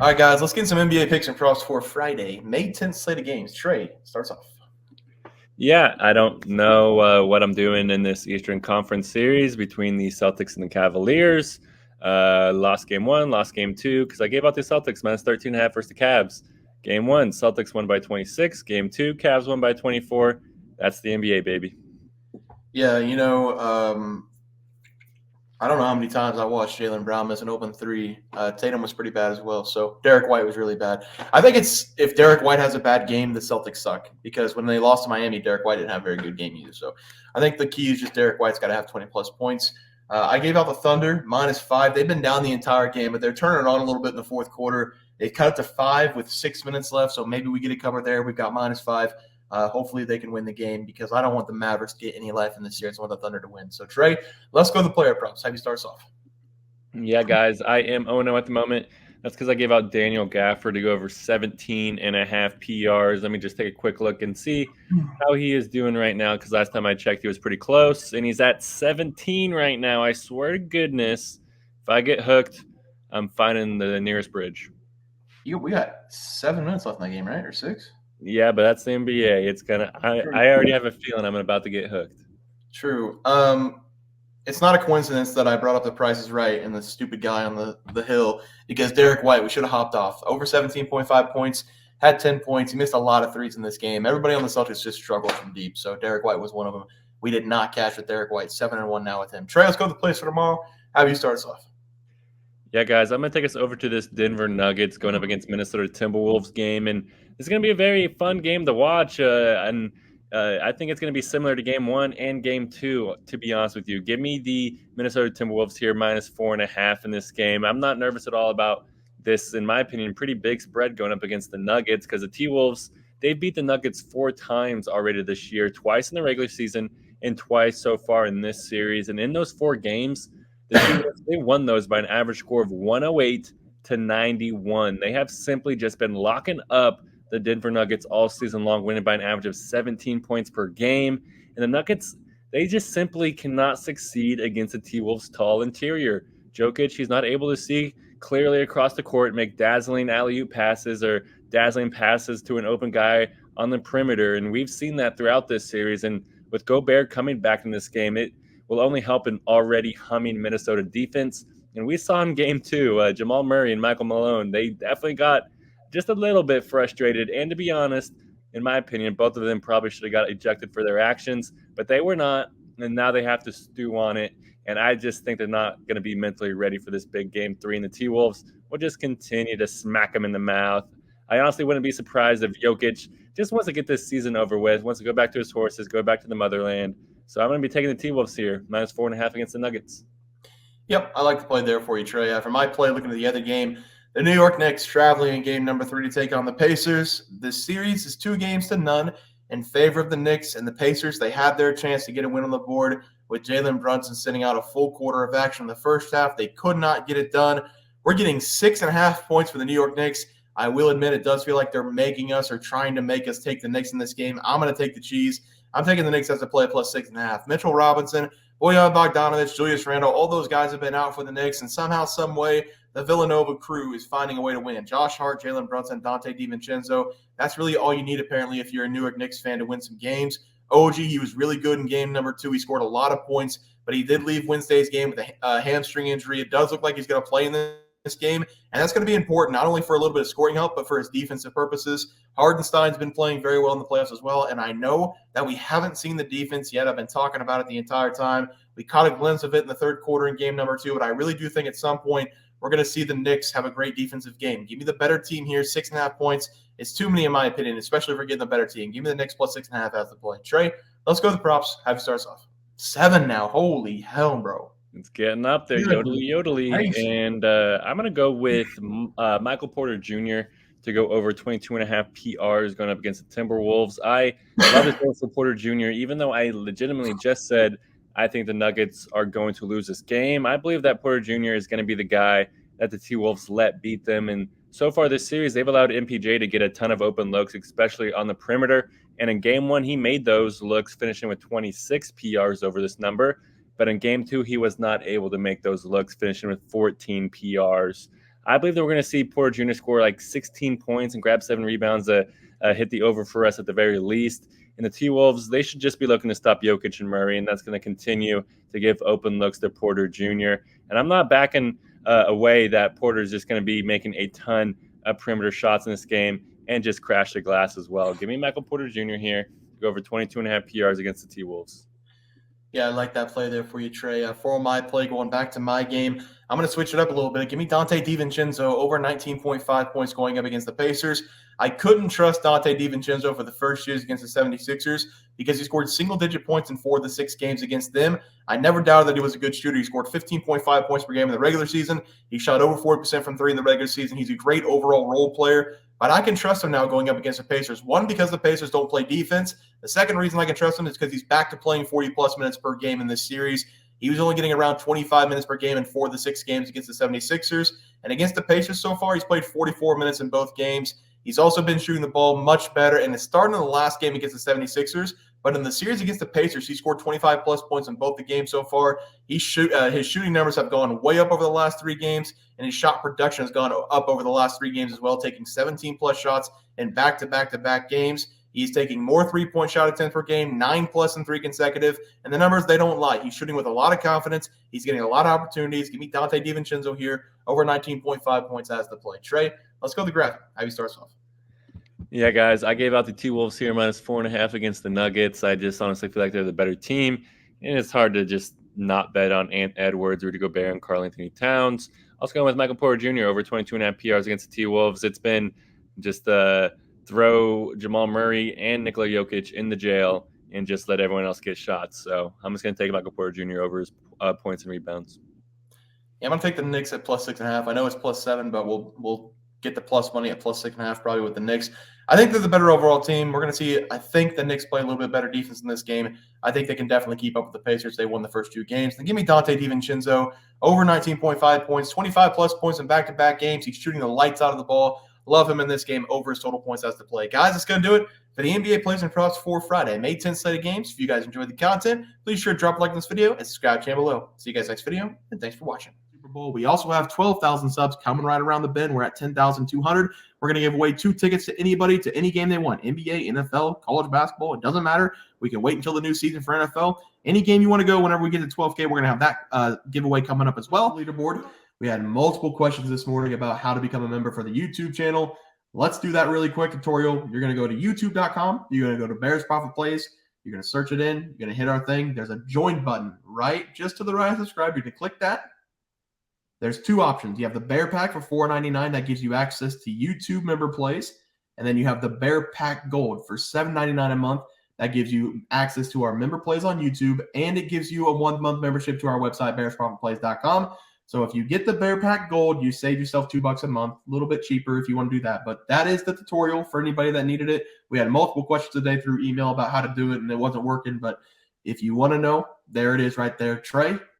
All right, guys, let's get some NBA picks and props for Friday, May 10th slate of games. Trey starts off. Yeah, I don't know what I'm doing in this Eastern Conference series between the Celtics and the Cavaliers. Lost game one, lost game two, because I gave out the Celtics minus 13.5 versus the Cavs. Game one, Celtics won by 26. Game two, Cavs won by 24. That's the NBA, baby. Yeah, I don't know how many times I watched Jaylen Brown miss an open three. Tatum was pretty bad as well. So Derek White was really bad. I think it's if Derek White has a bad game, the Celtics suck because when they lost to Miami, Derek White didn't have a very good game either. So I think the key is just Derek White's got to have 20 plus points. I gave out the Thunder -5. They've been down the entire game, but they're turning it on a little bit in the fourth quarter. They cut it to 5 with 6 minutes left, so maybe we get it covered there. We've got -5. Hopefully they can win the game because I don't want the Mavericks to get any life in this series. I want the Thunder to win. So Trey, let's go to the player props. Have you start us off? Yeah, guys, I am 0-0 at the moment. That's because I gave out Daniel Gafford to go over 17.5 PRs. Let me just take a quick look and see how he is doing right now, because last time I checked, he was pretty close, and he's at 17 right now. I swear to goodness, if I get hooked, I'm finding the nearest bridge. We got 7 minutes left in that game, right? Or 6? Yeah, but that's the NBA. I already have a feeling I'm about to get hooked. True. It's not a coincidence that I brought up the Price is Right and the stupid guy on the hill because Derek White, we should have hopped off. Over 17.5 points, had 10 points. He missed a lot of threes in this game. Everybody on the Celtics just struggled from deep, so Derek White was one of them. We did not cash with Derek White. 7-1 now with him. Trey, let's go to the place for tomorrow. How do you start us off? Yeah, guys, I'm going to take us over to this Denver Nuggets going up against Minnesota Timberwolves game, and it's going to be a very fun game to watch, and I think it's going to be similar to game one and game two, to be honest with you. Give me the Minnesota Timberwolves here -4.5 in this game. I'm not nervous at all about this, in my opinion, pretty big spread going up against the Nuggets because the T-Wolves, they beat the Nuggets 4 times already this year, twice in the regular season and twice so far in this series. And in those 4 games, the T-Wolves, they won those by an average score of 108 to 91. They have simply just been locking up the Denver Nuggets all season long, winning by an average of 17 points per game. And the Nuggets, they just simply cannot succeed against the T-Wolves' tall interior. Jokic, he's not able to see clearly across the court, make dazzling alley-oop passes or dazzling passes to an open guy on the perimeter. And we've seen that throughout this series. And with Gobert coming back in this game, it will only help an already humming Minnesota defense. And we saw in game 2, Jamal Murray and Michael Malone, they definitely got just a little bit frustrated. And to be honest, in my opinion, both of them probably should have got ejected for their actions, but they were not. And now they have to stew on it. And I just think they're not going to be mentally ready for this big game 3. And the T-Wolves will just continue to smack them in the mouth. I honestly wouldn't be surprised if Jokic just wants to get this season over with, wants to go back to his horses, go back to the motherland. So I'm going to be taking the T-Wolves here, -4.5 against the Nuggets. Yep, I like the play there for you, Trey. For my play, looking at the other game, the New York Knicks traveling in game number 3 to take on the Pacers. This series is 2-0 in favor of the Knicks, and the Pacers, they had their chance to get a win on the board with Jalen Brunson sitting out a full quarter of action in the first half. They could not get it done. We're getting 6.5 points for the New York Knicks. I will admit it does feel like they're making us or trying to make us take the Knicks in this game. I'm going to take the cheese. I'm taking the Knicks as a play +6.5. Mitchell Robinson, Bojan Bogdanovic, Julius Randle, all those guys have been out for the Knicks, and somehow, some way, the Villanova crew is finding a way to win. Josh Hart, Jalen Brunson, Donte DiVincenzo. That's really all you need, apparently, if you're a New York Knicks fan to win some games. OG, he was really good in game number 2. He scored a lot of points, but he did leave Wednesday's game with a hamstring injury. It does look like he's going to play in this game, and that's going to be important, not only for a little bit of scoring help, but for his defensive purposes. Hardenstein's been playing very well in the playoffs as well, and I know that we haven't seen the defense yet. I've been talking about it the entire time. We caught a glimpse of it in the third quarter in game number 2, but I really do think at some point we're going to see the Knicks have a great defensive game. Give me the better team here, 6.5 points. It's too many in my opinion, especially if we're getting the better team. Give me the Knicks +6.5 as the play. Trey, let's go to the props. Have you start us off. 7 now. Holy hell, bro. It's getting up there, yodely. Nice. And I'm going to go with Michael Porter Jr. to go over 22.5 PRs going up against the Timberwolves. I love this goal for Porter Jr., even though I legitimately just said I think the Nuggets are going to lose this game. I believe that Porter Jr. is going to be the guy that the T-Wolves let beat them. And so far this series, they've allowed MPJ to get a ton of open looks, especially on the perimeter. And in game 1, he made those looks, finishing with 26 PRs over this number. But in game 2, he was not able to make those looks, finishing with 14 PRs. I believe that we're going to see Porter Jr. score like 16 points and grab 7 rebounds to hit the over for us at the very least. And the T-Wolves, they should just be looking to stop Jokic and Murray, and that's going to continue to give open looks to Porter Jr. And I'm not backing away that Porter is just going to be making a ton of perimeter shots in this game and just crash the glass as well. Give me Michael Porter Jr. here to go over 22.5 PRs against the T-Wolves. Yeah, I like that play there for you, Trey. For my play, going back to my game, I'm going to switch it up a little bit. Give me Donte DiVincenzo over 19.5 points going up against the Pacers. I couldn't trust Donte DiVincenzo for the first years against the 76ers because he scored single-digit points in 4 of the 6 games against them. I never doubted that he was a good shooter. He scored 15.5 points per game in the regular season. He shot over 40% from 3 in the regular season. He's a great overall role player. But I can trust him now going up against the Pacers. One, because the Pacers don't play defense. The second reason I can trust him is because he's back to playing 40-plus minutes per game in this series. He was only getting around 25 minutes per game in 4 of the 6 games against the 76ers. And against the Pacers so far, he's played 44 minutes in both games. He's also been shooting the ball much better, and it's starting in the last game against the 76ers. But in the series against the Pacers, he scored 25-plus points in both the games so far. His shooting numbers have gone way up over the last 3 games, and his shot production has gone up over the last 3 games as well, taking 17-plus shots in back-to-back-to-back games. He's taking more three-point shot attempts per game, 9-plus in 3 consecutive. And the numbers, they don't lie. He's shooting with a lot of confidence. He's getting a lot of opportunities. Give me Donte DiVincenzo here, over 19.5 points as the play. Trey, let's go to the graphic. How you start us off? Yeah, guys, I gave out the T-Wolves here minus 4.5 against the Nuggets. I just honestly feel like they're the better team, and it's hard to just not bet on Ant Edwards, Rudy Gobert, and Karl-Anthony Towns. Also going with Michael Porter Jr. over 22.5 PRs against the T-Wolves. It's been just throw Jamal Murray and Nikola Jokic in the jail and just let everyone else get shots. So I'm just going to take Michael Porter Jr. over his points and rebounds. Yeah, I'm going to take the Knicks at plus 6.5. I know it's plus 7, but we'll get the plus money at plus 6.5 probably with the Knicks. I think they're the better overall team. We're going to see, I think the Knicks play a little bit better defense in this game. I think they can definitely keep up with the Pacers. They won the first 2 games. Then give me Donte DiVincenzo, over 19.5 points, 25-plus points in back-to-back games. He's shooting the lights out of the ball. Love him in this game over his total points as the play. Guys, that's going to do it for the NBA Plays and Props for Friday, May 10th slate of games. If you guys enjoyed the content, please sure to drop a like on this video and subscribe to the channel below. See you guys next video, and thanks for watching. Super Bowl. We also have 12,000 subs coming right around the bend. We're at 10,200. We're going to give away 2 tickets to anybody to any game they want. NBA, NFL, college basketball. It doesn't matter. We can wait until the new season for NFL. Any game you want to go, whenever we get to 12K, we're going to have that giveaway coming up as well. Leaderboard. We had multiple questions this morning about how to become a member for the YouTube channel. Let's do that really quick tutorial. You're going to go to youtube.com. You're going to go to Bears Profit Plays. You're going to search it in. You're going to hit our thing. There's a join button right just to the right of subscribe. You can click that. There's 2 options. You have the Bear Pack for $4.99. That gives you access to YouTube member plays. And then you have the Bear Pack Gold for $7.99 a month. That gives you access to our member plays on YouTube. And it gives you a 1-month membership to our website, bearsprofitplays.com. So if you get the Bear Pack Gold, you save yourself $2 a month. A little bit cheaper if you want to do that. But that is the tutorial for anybody that needed it. We had multiple questions today through email about how to do it, and it wasn't working. But if you want to know, there it is right there. Trey,